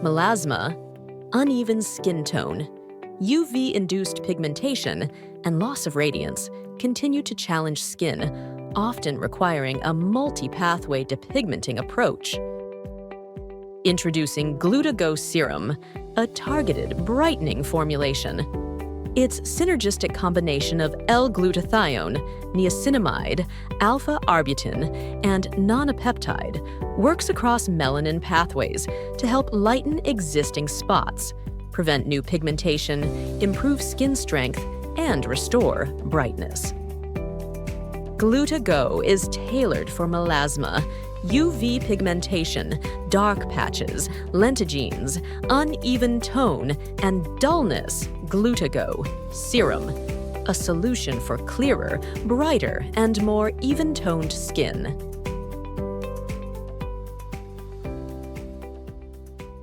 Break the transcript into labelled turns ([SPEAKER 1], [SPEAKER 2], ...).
[SPEAKER 1] melasma, uneven skin tone, UV-induced pigmentation, and loss of radiance continue to challenge skin, often requiring a multi-pathway depigmenting approach. Introducing Glutago Serum, a targeted brightening formulation. Its synergistic combination of L-glutathione, niacinamide, alpha-arbutin, and nonapeptide works across melanin pathways to help lighten existing spots, prevent new pigmentation, improve skin strength, and restore brightness. Glutago is tailored for melasma, UV pigmentation, dark patches, lentigines, uneven tone, and dullness. Glutago Serum, a solution for clearer, brighter, and more even-toned skin.